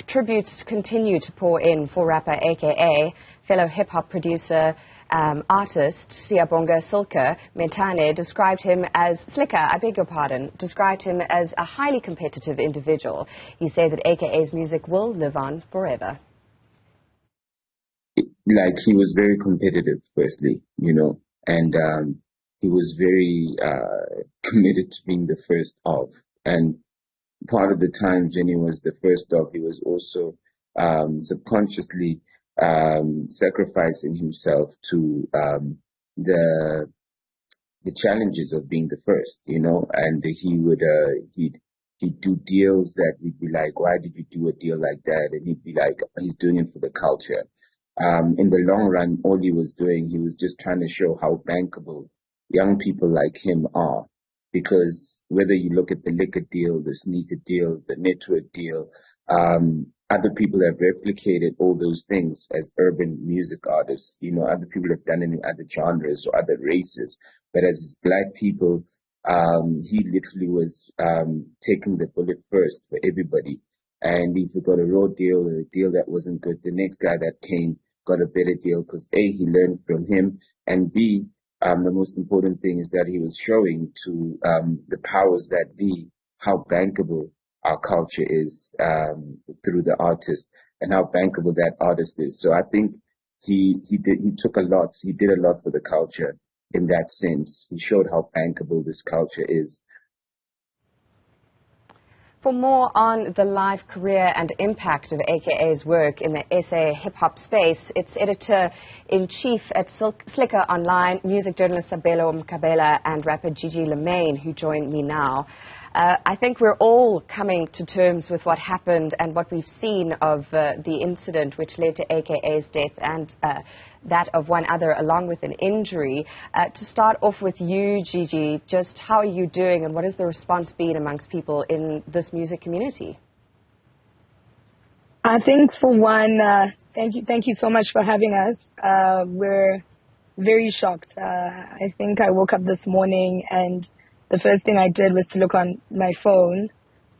tributes continue to pour in for rapper AKA, fellow hip-hop producer, artist Siyabonga Silka Mentane described him as described him as a highly competitive individual. He said that AKA's music will live on forever. Like, he was very competitive, firstly, and he was very committed to being the first of. And part of the time Jenny was the first of, he was also subconsciously sacrificing himself to the challenges of being the first, and he'd do deals that we'd be like, why did you do a deal like that? And he'd be like, he's doing it for the culture. In the long run, all he was doing, he was just trying to show how bankable young people like him are. Because whether you look at the liquor deal, the sneaker deal, the network deal, other people have replicated all those things as urban music artists. Other people have done it in other genres or other races. But as black people, he literally was taking the bullet first for everybody. And if you got a raw deal or a deal that wasn't good, the next guy that came got a better deal because A, he learned from him, and B, the most important thing is that he was showing to the powers that be how bankable our culture is through the artist and how bankable that artist is. So I think he did a lot for the culture in that sense. He showed how bankable this culture is. For more on the life, career and impact of AKA's work in the SA hip-hop space, its editor-in-chief at SlikourOnLife, music journalist Sabelo Mkhabela and rapper Gigi Lamayne, who join me now. I think we're all coming to terms with what happened and what we've seen of the incident which led to AKA's death and that of one other, along with an injury. To start off with you, Gigi, just how are you doing and what has the response been amongst people in this music community? I think, for one, thank you so much for having us. We're very shocked. I think I woke up this morning and the first thing I did was to look on my phone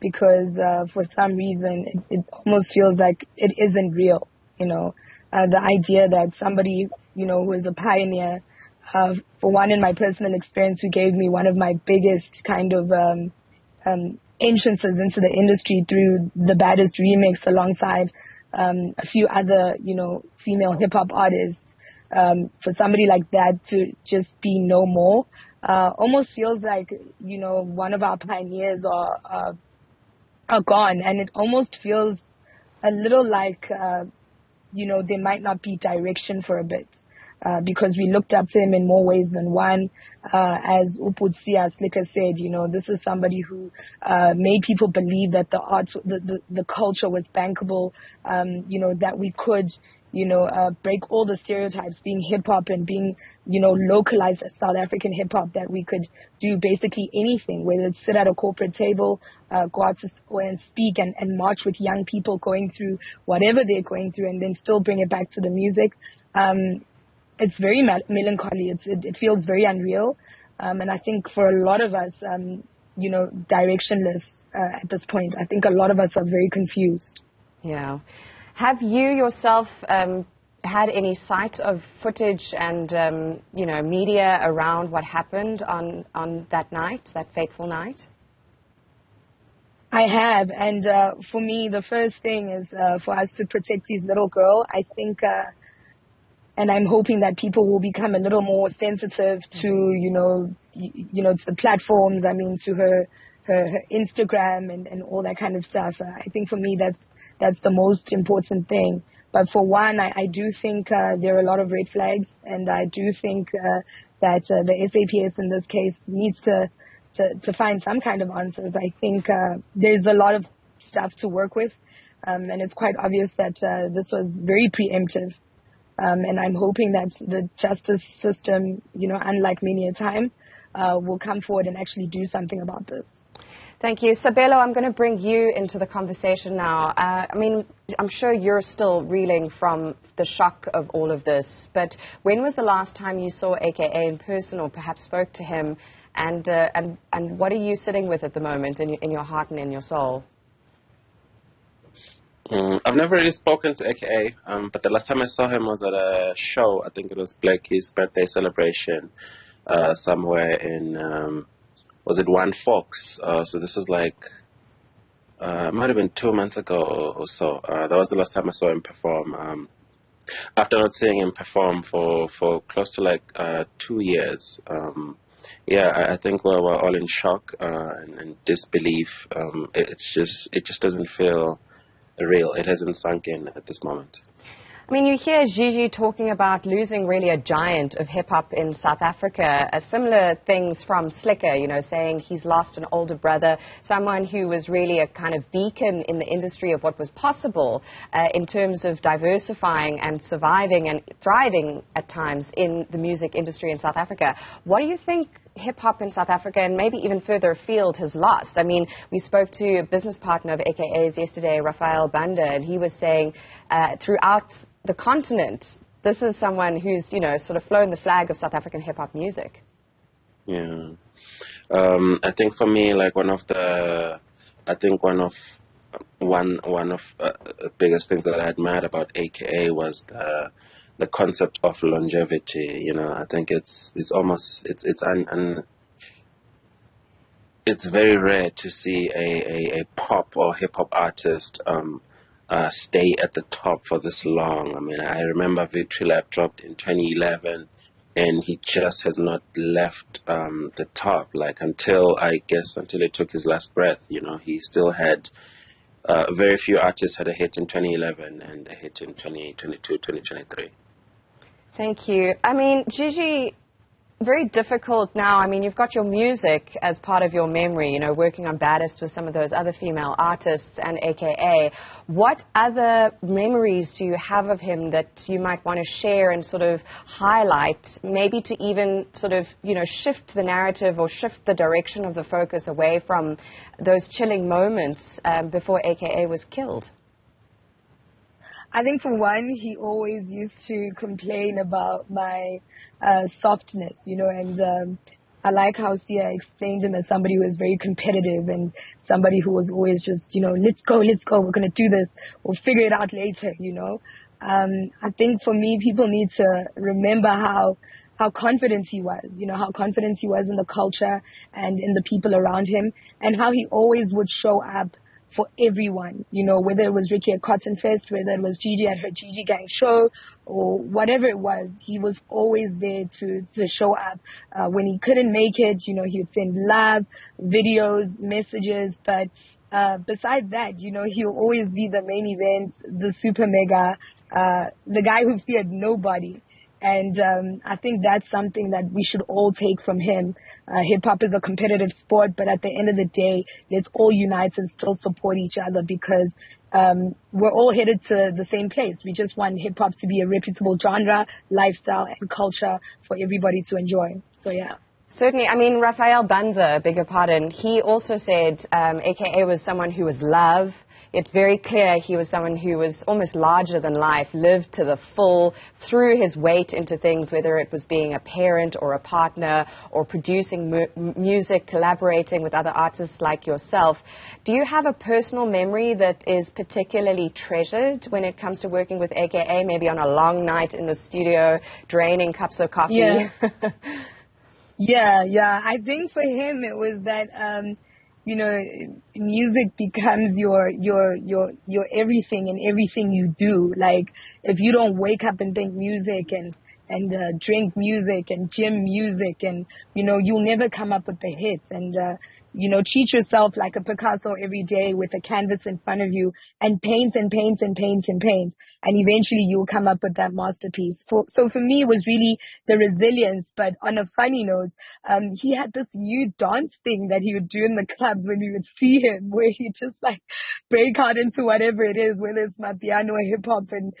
because for some reason it almost feels like it isn't real, the idea that somebody, who is a pioneer, for one, in my personal experience, who gave me one of my biggest kind of entrances into the industry through the Baddest remix alongside a few other, female hip-hop artists, for somebody like that to just be no more, almost feels like, one of our pioneers are gone. And it almost feels a little like, there might not be direction for a bit. Because we looked up to him in more ways than one. As Uputsia Slicker said, this is somebody who made people believe that the arts, the culture was bankable, that we could, break all the stereotypes, being hip-hop and being, localized as South African hip-hop, that we could do basically anything, whether it's sit at a corporate table, go out and speak and march with young people going through whatever they're going through and then still bring it back to the music. It's very melancholy. It feels very unreal. And I think for a lot of us, directionless at this point. I think a lot of us are very confused. Yeah. Have you yourself had any sight of footage and, media around what happened on that night, that fateful night? I have. And for me, the first thing is for us to protect his little girl. I think... and I'm hoping that people will become a little more sensitive to, to the platforms, to her Instagram and all that kind of stuff. I think for me, that's the most important thing. But for one, I do think there are a lot of red flags, and I do think that the SAPS in this case needs to find some kind of answers. I think there's a lot of stuff to work with, and it's quite obvious that this was very preemptive. And I'm hoping that the justice system, unlike many a time, will come forward and actually do something about this. Thank you. Sabelo, I'm going to bring you into the conversation now. I'm sure you're still reeling from the shock of all of this, but when was the last time you saw AKA in person or perhaps spoke to him, and what are you sitting with at the moment in your heart and in your soul? I've never really spoken to AKA, but the last time I saw him was at a show. I think it was Blackie's birthday celebration, somewhere in, was it One Fox? So this was like, it might have been 2 months ago or so. That was the last time I saw him perform. After not seeing him perform for close to like 2 years. I think we're all in shock and disbelief. It just doesn't feel real. It hasn't sunk in at this moment. I mean, you hear Gigi talking about losing really a giant of hip-hop in South Africa. Similar things from Slikker, saying he's lost an older brother, someone who was really a kind of beacon in the industry of what was possible in terms of diversifying and surviving and thriving at times in the music industry in South Africa. What do you think hip-hop in South Africa and maybe even further afield has lost? I mean, we spoke to a business partner of AKA's yesterday, Raphael Banda, and he was saying throughout the continent, this is someone who's, sort of flown the flag of South African hip-hop music. Yeah. I think for me, like one of the biggest things that I admired about AKA was the concept of longevity. I think it's very rare to see a pop or hip hop artist stay at the top for this long. I mean, I remember Victory Lap dropped in 2011, and he just has not left the top, like until he took his last breath. He still had very few artists had a hit in 2011 and a hit in 2022, 2023. Thank you. I mean, Gigi, very difficult now. I mean, you've got your music as part of your memory, working on Baddest with some of those other female artists and AKA. What other memories do you have of him that you might want to share and sort of highlight, maybe to even sort of, shift the narrative or shift the direction of the focus away from those chilling moments before AKA was killed? I think for one, he always used to complain about my softness, and I like how Sia explained him as somebody who is very competitive and somebody who was always just, let's go, we're going to do this, we'll figure it out later, I think for me, people need to remember how confident he was, how confident he was in the culture and in the people around him, and how he always would show up for everyone, whether it was Ricky at Cotton Fest, whether it was Gigi at her Gigi Gang show, or whatever it was, he was always there to show up. When he couldn't make it, he would send love, videos, messages, but besides that, he'll always be the main event, the Supa Mega, the guy who feared nobody. And I think that's something that we should all take from him. Hip-hop is a competitive sport, but at the end of the day, let's all unite and still support each other because we're all headed to the same place. We just want hip-hop to be a reputable genre, lifestyle, and culture for everybody to enjoy. So, yeah. Certainly. I mean, Raphael Banza, beg your pardon, he also said AKA was someone who was love. It's very clear he was someone who was almost larger than life, lived to the full, threw his weight into things, whether it was being a parent or a partner or producing music, collaborating with other artists like yourself. Do you have a personal memory that is particularly treasured when it comes to working with AKA, maybe on a long night in the studio, draining cups of coffee? Yeah. I think for him it was that music becomes your everything and everything you do. Like if you don't wake up and think music and drink music and gym music and you'll never come up with the hits. And treat yourself like a Picasso every day with a canvas in front of you and paint and paint and paint and paint, and eventually you'll come up with that masterpiece. So for me it was really the resilience. But on a funny note, he had this new dance thing that he would do in the clubs when we would see him, where he'd just like break out into whatever it is, whether it's my piano or hip hop, and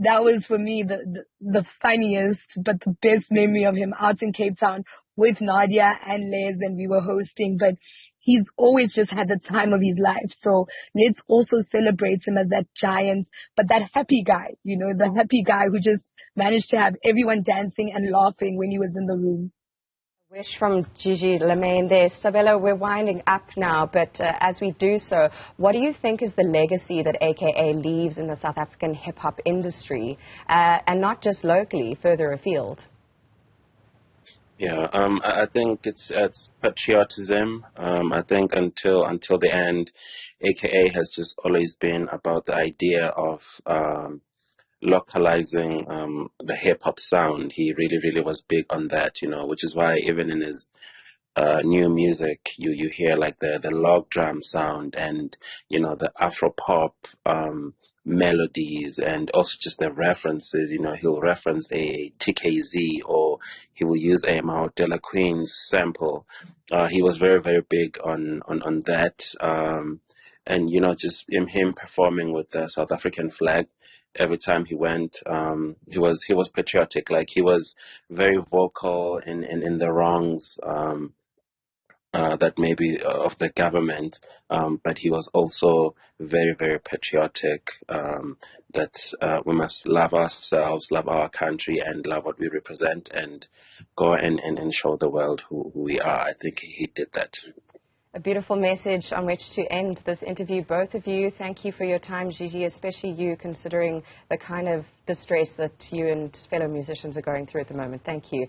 that was for me the funniest but the best memory of him, out in Cape Town with Nadia and Les, and we were hosting. But he's always just had the time of his life. So let's also celebrate him as that giant, but that happy guy, the happy guy who just managed to have everyone dancing and laughing when he was in the room. Wish from Gigi Lamayne there. Sabelo, we're winding up now, but as we do so, what do you think is the legacy that AKA leaves in the South African hip-hop industry, and not just locally, further afield? Yeah, I think it's patriotism. I think until the end, AKA has just always been about the idea of localizing the hip hop sound. He really was big on that, which is why even in his new music, you hear like the log drum sound and the Afro pop melodies, and also just the references. He'll reference a TKZ, or he will use a Mao De La Queen's sample. He was very big on that, and just him performing with the South African flag. Every time he went, he was patriotic. Like, he was very vocal in the wrongs that maybe of the government, but he was also very patriotic. That we must love ourselves, love our country, and love what we represent, and go and show the world who we are. I think he did that. A beautiful message on which to end this interview. Both of you, thank you for your time, Gigi, especially you, considering the kind of distress that you and fellow musicians are going through at the moment. Thank you.